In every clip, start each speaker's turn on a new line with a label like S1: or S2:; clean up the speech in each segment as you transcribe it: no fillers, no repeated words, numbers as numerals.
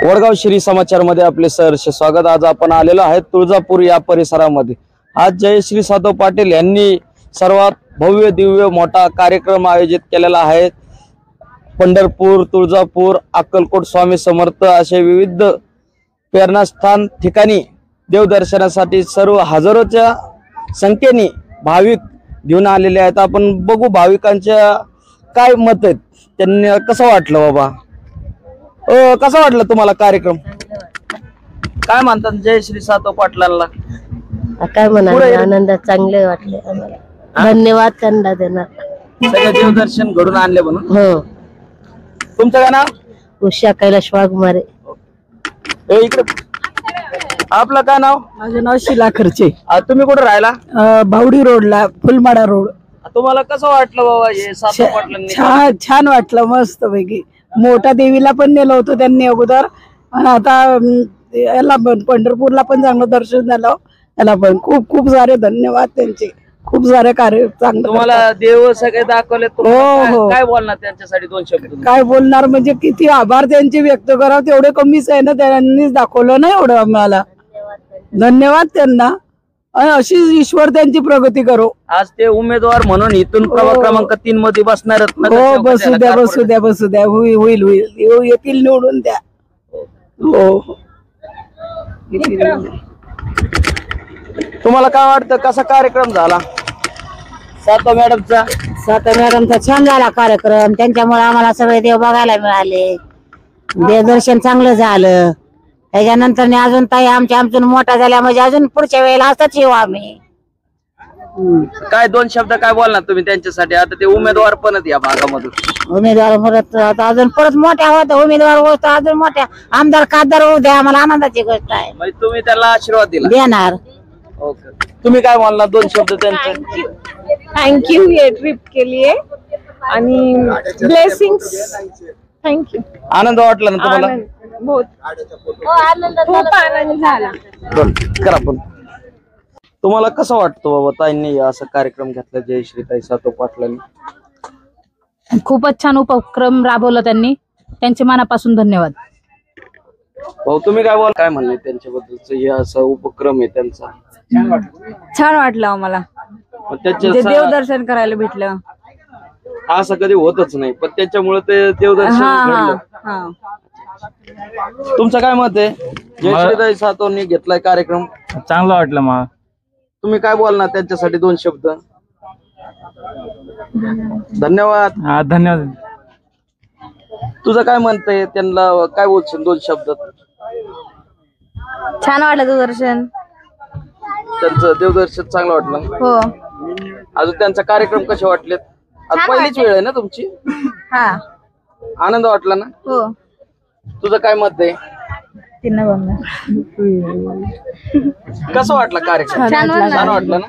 S1: वडगाव श्री समाचार मध्ये आपले सहर्ष स्वागत। आज आपण आलेलो आहे तुळजापूर या परिसरामध्ये। आज जयश्री सातव पाटील यांनी सर्वात भव्य दिव्य मोठा कार्यक्रम आयोजित केलेला आहे। पंढरपूर, तुळजापूर, अक्कलकोट, स्वामी समर्थ असे विविध प्रेरणास्थान ठिकाणी देवदर्शनासाठी सर्व हजारोच्या संख्येने भाविक घेऊन आलेले आहेत। आपण बघू भाविकांच्या काय मत आहेत, त्यांनी कसं वाटलं बाबा, कसा वाटलं तुम्हाला कार्यक्रम? काय म्हणतात जयश्री सातव पाटलांना?
S2: काय म्हणाले, आनंदात चांगले वाटले आम्हाला। धन्यवाद त्यांना देणार,
S1: सगळे देवदर्शन घडून आणले म्हणून।
S2: हो।
S1: तुमचं काय नाव?
S2: उषा कैलाश वाघमारे।
S1: इकडे आपलं काय नाव?
S3: माझं नाव शिला खर्चे।
S1: तुम्ही कुठे राहिला?
S3: बावडी रोडला, फुलमाडा रोड।
S1: तुम्हाला कसं वाटलं बाबा हे सातव पाटलांनी?
S3: छान वाटलं, मस्त पैकी। मोठा देवीला पण नेलं होतं त्यांनी अगोदर, आणि आता याला पण पंढरपूरला पण चांगलं दर्शन झालं। त्याला पण खूप खूप सारे धन्यवाद त्यांचे, खूप सारे कार्य चांगलं।
S1: तुम्हाला देव सगळे दाखवले,
S3: हो।
S1: काय बोलणार त्यांच्यासाठी दोन शब्द?
S3: काय बोलणार म्हणजे किती आभार त्यांचे व्यक्त करावं तेवढे कमीच आहे ना। त्यांनीच दाखवलं ना एवढं आम्हाला, धन्यवाद त्यांना। आणि अशीच ईश्वर त्यांची प्रगती करो।
S1: आज ते उमेदवार म्हणून इथून प्रभाग क्रमांक 3 मध्ये बसणार आहेत ना?
S3: हो, बसू द्या, होईल येतील निवडून द्या। हो।
S1: तुम्हाला काय वाटतं, कसा कार्यक्रम झाला सातव मॅडमचा?
S2: सातव मॅडमचा छान झाला कार्यक्रम, त्यांच्यामुळे आम्हाला सगळे देव बघायला मिळाले, देवदर्शन चांगलं झालं। त्याच्यानंतर अजून ताई आमच्यातून मोठा झाल्या म्हणजे अजून पुढच्या वेळेला असंच येऊ आम्ही।
S1: काय दोन शब्द काय बोलणार तुम्ही त्यांच्यासाठी? आता ते उमेदवार पण आहेत या भागामधून।
S2: उमेदवार परत आता अजून परत मोठ्या होत, उमेदवार होत अजून मोठ्या, आमदार खासदार होऊ द्या, आम्हाला आनंदाची गोष्ट आहे।
S1: म्हणजे तुम्ही त्याला आशीर्वाद दिला
S2: देणार।
S1: ओके, तुम्ही काय बोलणार दोन शब्द त्यांचे?
S4: थँक्यू ये ट्रिप के लिए आणि ब्लेसिंग्स। थँक्यू।
S1: आनंद वाटला ना तुम्हाला?
S4: बहुत खूप आनंद झाला।
S1: करा पण। तुम्हाला कसं वाटतं बाबा ताईंनी असा कार्यक्रम घेतला जयश्री ताई सातव पाटलांनी?
S5: खूपच छान उपक्रम राबवला त्यांनी, त्यांचे मनापासून धन्यवाद।
S1: भाऊ तुम्ही काय बोल, काय म्हणणे त्यांच्याबद्दलचं? हे असा उपक्रम आहे त्यांचा,
S4: छान वाटलं आम्हाला, देवदर्शन करायला भेटलं।
S1: असं कधी होतच नाही, पण त्याच्यामुळे ते देवदर्शन घडलं। तुमचं काय मत आहे? जयश्रीताई सातवनी घेतलाय कार्यक्रम,
S6: चांगलं वाटलं मला।
S1: तुम्ही काय बोलणार त्यांच्यासाठी दोन शब्द? धन्यवाद।
S6: धन्यवाद।
S1: तुझं काय म्हणतंय, त्यांना काय बोलशील दोन शब्दात?
S4: छान वाटलं देवदर्शन,
S1: त्यांचं देवदर्शन चांगलं वाटलं।
S4: हो।
S1: अजून त्यांचा कार्यक्रम कसे वाटलेत? आज पहिलीच वेळ आहे ना तुमची?
S4: हा।
S1: आनंद वाटला ना?
S4: हो।
S1: तुझं काय मत आहे? कसं वाटलं कार्यक्रम? छान वाटलं ना?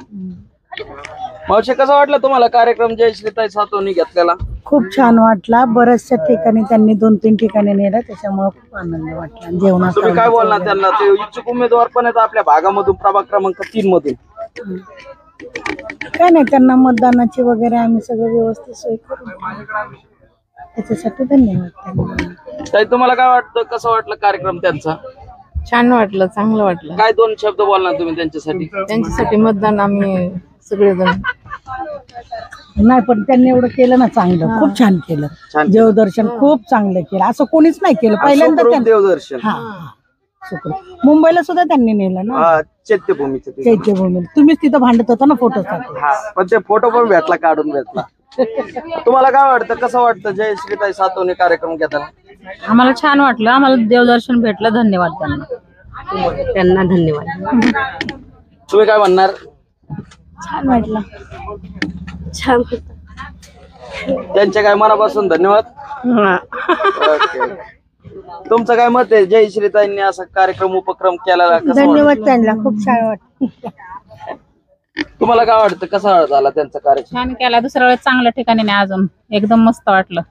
S1: मावशी कसं वाटलं तुम्हाला कार्यक्रम जयश्रीताई सातवनी घेतलेला?
S3: खूप छान वाटला, बऱ्याचशा ठिकाणी त्यांनी 2-3 ठिकाणी नेलं, त्याच्यामुळे खूप आनंद वाटला। जेवणात
S1: तुम्ही काय बोलणार त्यांना? ते इच्छुक उमेदवार पण आहेत आपल्या भागामधून, प्रभाग क्रमांक 3 मधून।
S3: काय नाही, त्यांना मतदानाची वगैरे आम्ही सगळं व्यवस्थित सोय करू, त्याच्यासाठी धन्यवाद।
S1: ताई तुम्हाला काय वाटतं, कसं वाटलं कार्यक्रम त्यांचा?
S4: छान वाटलं, चांगलं वाटलं।
S1: काय दोन शब्द बोलणार तुम्ही त्यांच्यासाठी?
S4: त्यांच्यासाठी मतदान आम्ही सगळेजण।
S3: नाही पण त्यांनी एवढं केलं ना, चांगलं, खूप छान केलं। देवदर्शन खूप चांगलं केलं, असं कोणीच नाही केलं पहिल्यांदा
S1: देवदर्शन।
S3: मुंबईला सुद्धा त्यांनी नेलं ना, चैत्यभूमी। तुम्हीच तिथं भांडत होता ना फोटोसाठी,
S1: पण ते फोटो पण भेटला, काढून भेटला। तुम्हाला काय वाटतं, कसं वाटतं जयश्रीताई सातवनी कार्यक्रम घेताना?
S5: आम्हाला छान वाटलं, आम्हाला देवदर्शन भेटलं, धन्यवाद
S2: त्यांना धन्यवाद।
S1: तुम्ही काय म्हणणार?
S2: छान वाटलं, छान।
S1: त्यांच्या काय मनापासून धन्यवाद। तुमचं काय मत आहे? जयश्रीताईंनी असा कार्यक्रम उपक्रम केला,
S3: धन्यवाद त्यांना, खूप छान वाटतं।
S1: तुम्हाला काय वाटतं, कसा झाला त्यांचा कार्यक्रम?
S5: छान केला, दुसऱ्या वेळेस चांगल्या ठिकाणी नाही, अजून एकदम मस्त वाटलं।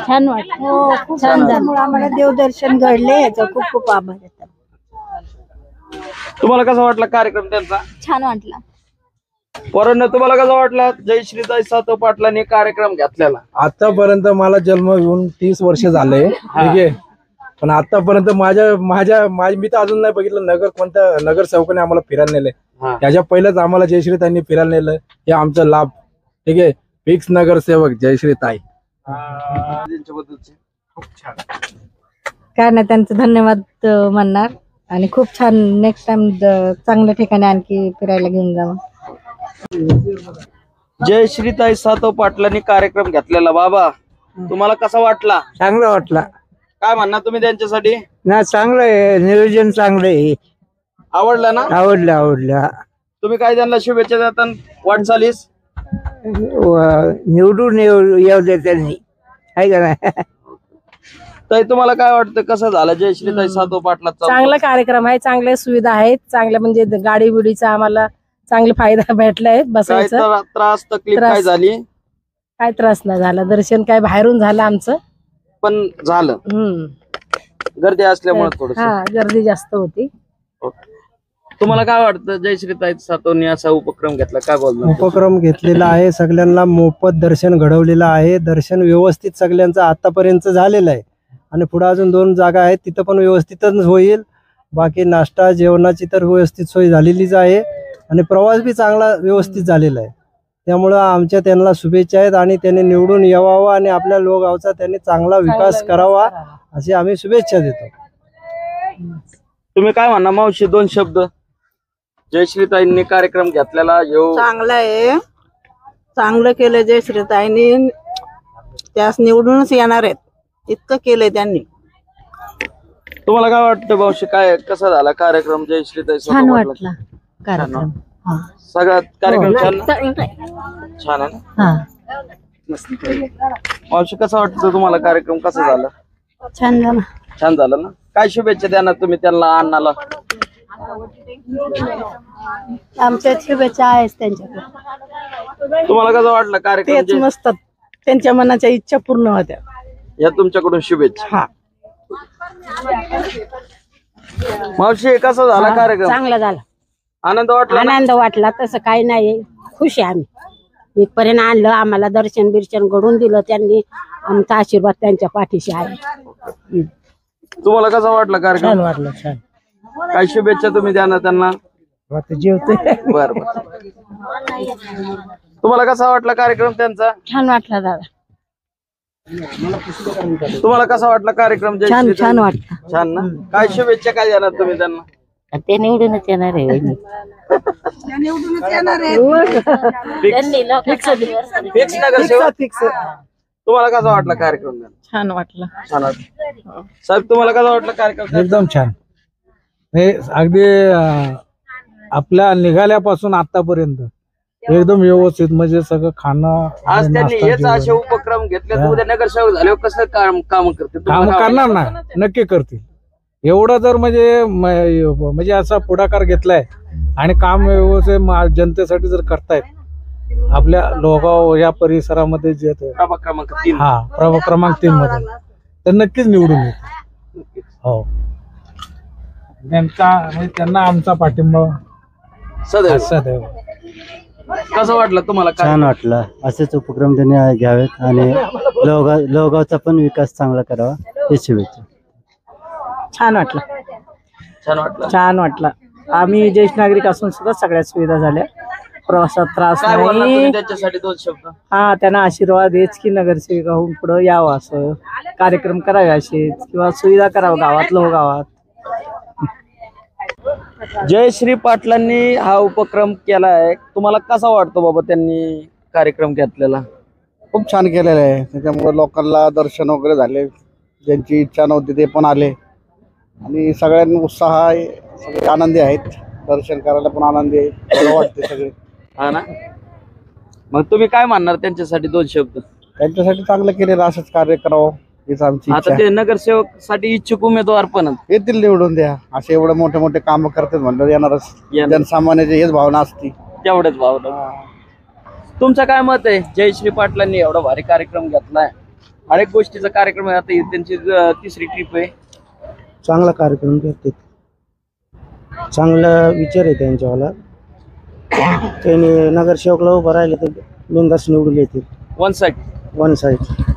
S3: छान वाटलं, हो खूप छान झालं, आम्हाला देवदर्शन घडले, याचा खूप खूप आभार आहे।
S1: तुम्हाला कसा वाटला कार्यक्रम त्यांचा?
S4: छान वाटला।
S1: पोरांनो, तुम्हाला कसं वाटलं जयश्रीताई सातव पाटलांनी कार्यक्रम घेतलेला?
S6: आतापर्यंत मला जन्म घेऊन 30 वर्ष झाले, ठीक आहे. पण आतापर्यंत मी तर अजून नाही बघितलं नगर कोणत्या नगरसेवकाने आम्हाला फिरायला नेले. त्याच्या पहिलेच आम्हाला जयश्रीताईंनी फिरायला नेलं, हे आमचा लाभ, ठीक आहे. फिक्स नगरसेवक जयश्रीताई.
S4: काय नाही, त्यांचं धन्यवाद म्हणणार आणि खूप छान. नेक्स्ट टाइम चांगल्या ठिकाणी आणखी फिरायला घेऊन जावं.
S1: जयश्रीताई सातव पाटलांनी कार्यक्रम घेतलेला. बाबा, तुम्हाला कसा वाटला?
S7: चांगला वाटला
S1: काय म्हणणार तुम्ही त्यांच्यासाठी?
S7: ना, चांगलं आहे, नियोजन चांगलं आहे.
S1: आवडलं ना?
S7: आवडला.
S1: तुम्ही काय त्यांना शुभेच्छा देता? वाटचालीस
S7: निवडून येऊ दे त्यांनी, आहे का नाही?
S1: ताई, तुम्हाला काय वाटतं कसं झालं जयश्रीताई सातव पाटलाचा?
S8: चांगला कार्यक्रम आहे, चांगल्या सुविधा आहेत, चांगल्या म्हणजे गाडी बिडीचा आम्हाला चांगला फायदा भेटलाय.
S1: काय
S8: बसायचं
S1: त्रास तकलीफ काय झाली?
S8: काय त्रास नाही झाला. दर्शन काय बाहेरून झालं आमचं,
S1: पण झालं. गर्दी असल्यामुळे थोडस.
S8: हा, गर्दी जास्त होती.
S1: तुम्हाला काय वाटतं जयश्रीताई सातवनी असा उपक्रम घेतला? काय बोलणार?
S6: उपक्रम घेतलेला आहे, सगळ्यांना मोफत दर्शन घडवलेलं आहे. दर्शन व्यवस्थित सगळ्यांचं आतापर्यंत झालेलं आहे आणि पुढे अजून 2 जागा आहेत, तिथं पण व्यवस्थितच होईल. बाकी नाश्ता जेवणाची तर व्यवस्थित सोय झालेलीच आहे आणि प्रवास बी चांगला व्यवस्थित झालेला आहे. त्यामुळं आमच्या त्यांना शुभेच्छा आहेत आणि त्यांनी निवडून यावावं आणि आपल्या लोहगावचा त्यांनी चांगला विकास करावा अशी आम्ही शुभेच्छा देतो.
S1: तुम्ही काय म्हणा मावशी, 2 शब्द? जयश्रीताईंनी कार्यक्रम घेतलेला
S3: चांगलं आहे, चांगलं केलं जयश्रीताईंनी. त्यास निवडूनच येणार आहेत, इतकं केलंय त्यांनी.
S1: तुम्हाला काय वाटतं मावशी, काय कसा झाला कार्यक्रम जयश्रीताई सातव
S2: छान
S1: पाटलांचा?
S2: वाटला कार्यक्रम.
S1: सगळा कार्यक्रम छान आहे ना? मावशी, कसं वाटतं तुम्हाला कार्यक्रम कसा झाला?
S2: छान झाला.
S1: छान झालं ना? काय शुभेच्छा देणार तुम्ही त्यांना, अण्णाला?
S2: आमच्या शुभेच्छा आहेत त्यांच्याकडे.
S1: तुम्हाला कसं वाटलं कार्यक्रम?
S3: तेच मस्त, त्यांच्या मनाच्या इच्छा पूर्ण होत्या.
S1: या तुमच्याकडून शुभेच्छा.
S3: हा,
S1: मावशी, कसा झाला कार्यक्रम?
S2: चांगला झाला.
S1: आनंद वाटला ना?
S2: आनंद वाटला. तसं काही नाही, खुश आहे आम्ही. इथपर्यंत आणलं, आम्हाला दर्शन बिर्शन घडून दिलं त्यांनी. आमचा आशीर्वाद त्यांच्या पाठीशी आहे.
S1: तुम्हाला कसा वाटला कार्यक्रम?
S7: वाटलं छान.
S1: काय शुभेच्छा तुम्ही द्या ना त्यांना?
S7: जेवतोय.
S1: बर. तुम्हाला कसा वाटला कार्यक्रम त्यांचा?
S2: छान वाटला दादा.
S1: तुम्हाला कसा वाटला कार्यक्रम?
S2: छान वाटला.
S1: छान ना? काय शुभेच्छा काय देणार तुम्ही त्यांना?
S2: ते निवडूनच येणार आहे.
S1: फिक्स नगरसेवक. तुम्हाला कसा वाटला कार्यक्रम?
S4: छान वाटलं.
S1: छान वाटला. साहेब, तुम्हाला कसा वाटला कार्यक्रम?
S6: एकदम छान. हे अगदी आपल्या निघाल्यापासून आतापर्यंत एकदम व्यवस्थित, म्हणजे सगळं खाणं.
S1: आज त्यांनी हेच असे उपक्रम घेतले, तर उद्या नगरसेवक झाले कसं काम करते?
S6: काम करणार ना, नक्की करतील. एवढं जर म्हणजे असा पुढाकार घेतलाय आणि काम व्यवस्थित जनतेसाठी जर करतायत आपल्या लोहगाव या परिसरामध्ये जे
S1: प्रभाग क्रमांक 3.
S6: प्रभाग क्रमांक 3 मध्ये, तर नक्कीच निवडून येते. हो, त्यांना आमचा पाठिंबा सदैव.
S1: कसं वाटलं तुम्हाला?
S7: छान वाटलं. असेच उपक्रम त्यांनी घ्यावेत आणि लोहगावचा पण विकास चांगला करावा हे शुभेच्छा.
S3: छान वाटलं.
S1: छान वाटलं.
S3: छान वाटलं. आम्ही ज्येष्ठ नागरिक असून सुद्धा सगळ्या सुविधा झाल्या, प्रवासात त्रास
S1: काय बोलणार
S3: नाही.
S1: तुम्ही त्याच्यासाठी 2 शब्द?
S3: हा, त्यांना आशीर्वाद हेच की नगरसेविका होऊन पुढे यावं, असं कार्यक्रम करावे असेच, किंवा सुविधा करावं गावात, लोहगावात.
S1: जयश्री पाटलांनी हा उपक्रम केला आहे, तुम्हाला कसा वाटतो बाबा त्यांनी कार्यक्रम घेतलेला?
S9: खूप छान केलेलं आहे. त्याच्यामुळे लोकांना दर्शन वगैरे झाले, ज्यांची इच्छा नव्हती ते पण आले आणि सगळ्यांना उत्साह आहे. सगळे आनंदी आहेत, दर्शन करायला पण आनंदी आहे, बरं वाटते सगळे.
S1: हा ना? मग तुम्ही काय म्हणणार त्यांच्यासाठी 2 शब्द?
S9: त्यांच्यासाठी चांगलं केलेलं, असंच कार्य करावं हीच आमची इच्छा
S1: आता
S9: आहे.
S1: ते नगरसेवक साठी इच्छुक उमेदवार पण
S9: येतील, निवडून द्या. असे एवढे मोठे मोठे काम करतात म्हणलं येणारच. जनसामान्याची हेच भावना असती.
S1: तेवढेच भावना. तुमचं काय मत आहे? जयश्री पाटलांनी एवढा भारी कार्यक्रम घेतलाय, अनेक गोष्टीचा कार्यक्रम आहे, आता त्यांची 3री ट्रिप आहे.
S7: चांगला कार्यक्रम करते, चांगला विचार आहे त्यांच्यावाला.
S6: त्यांनी नगरसेवकला उभं राहिले तर बिनधास्त निवडून येतील
S1: वन साइड.
S6: One side.